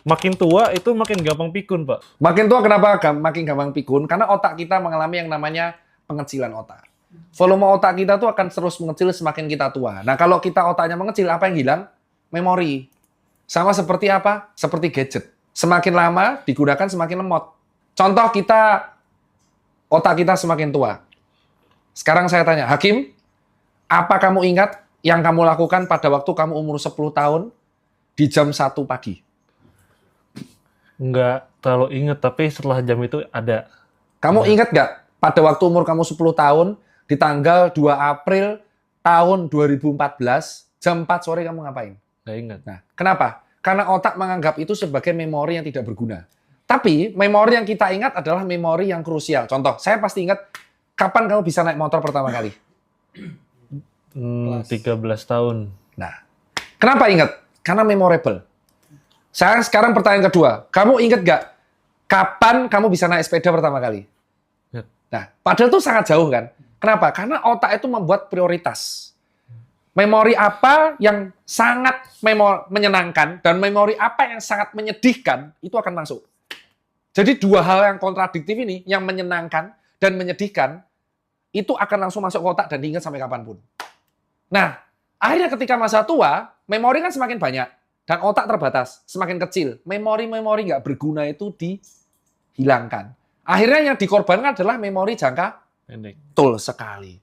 makin tua itu makin gampang pikun, Pak. Makin tua kenapa makin gampang pikun? Karena otak kita mengalami yang namanya pengecilan otak. Volume otak kita tuh akan terus mengecil semakin kita tua. Nah, kalau kita otaknya mengecil, apa yang hilang? Memori. Sama seperti apa? Seperti gadget. Semakin lama digunakan semakin lemot. Contoh otak kita semakin tua. Sekarang saya tanya, Hakim, apa kamu ingat yang kamu lakukan pada waktu kamu umur 10 tahun di jam 1 pagi? Nggak terlalu inget, tapi setelah jam itu ada. Kamu ingat nggak pada waktu umur kamu 10 tahun di tanggal 2 April tahun 2014 jam 4 sore kamu ngapain? Nggak inget. Nah, kenapa? Karena otak menganggap itu sebagai memori yang tidak berguna. Tapi memori yang kita ingat adalah memori yang krusial. Contoh, saya pasti ingat kapan kamu bisa naik motor pertama kali? 13 tahun. Nah, kenapa ingat? Karena memorable. Sekarang pertanyaan kedua. Kamu ingat nggak kapan kamu bisa naik sepeda pertama kali? Ingat. Nah, padahal itu sangat jauh kan? Kenapa? Karena otak itu membuat prioritas. Memori apa yang sangat menyenangkan dan memori apa yang sangat menyedihkan itu akan masuk. Jadi dua hal yang kontradiktif ini, yang menyenangkan dan menyedihkan, itu akan langsung masuk ke otak dan diingat sampai kapanpun. Nah, akhirnya ketika masa tua, memori kan semakin banyak. Dan otak terbatas, semakin kecil. Memori-memori nggak berguna itu dihilangkan. Akhirnya yang dikorbankan adalah memori jangka Pendek. betul sekali.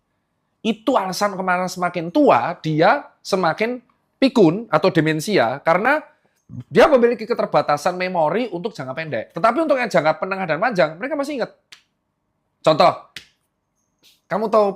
Itu alasan kemarin semakin tua, dia semakin pikun atau demensia, karena dia memiliki keterbatasan memori untuk jangka pendek. Tetapi untuk yang jangka menengah dan panjang, mereka masih ingat. Contoh, kamu tahu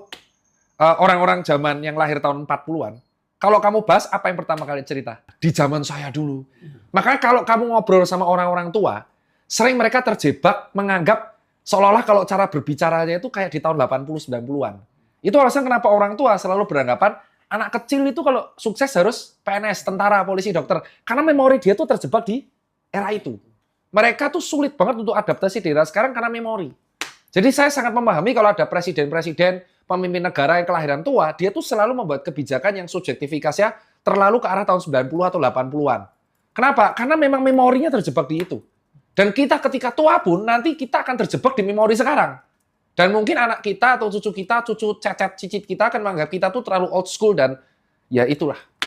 orang-orang zaman yang lahir tahun 40-an, kalau kamu bahas apa yang pertama kali cerita? Di zaman saya dulu. Makanya kalau kamu ngobrol sama orang-orang tua, sering mereka terjebak menganggap seolah-olah kalau cara berbicaranya itu kayak di tahun 80-90-an. Itu alasan kenapa orang tua selalu beranggapan anak kecil itu kalau sukses harus PNS, tentara, polisi, dokter. Karena memori dia tuh terjebak di era itu. Mereka tuh sulit banget untuk adaptasi di era sekarang karena memori. Jadi saya sangat memahami kalau ada presiden-presiden, pemimpin negara yang kelahiran tua, dia tuh selalu membuat kebijakan yang subjektifikasinya terlalu ke arah tahun 90 atau 80-an. Kenapa? Karena memang memorinya terjebak di itu. Dan kita ketika tua pun, nanti kita akan terjebak di memori sekarang. Dan mungkin anak kita atau cucu kita, cucu cicit kita akan menganggap kita tuh terlalu old school dan ya itulah.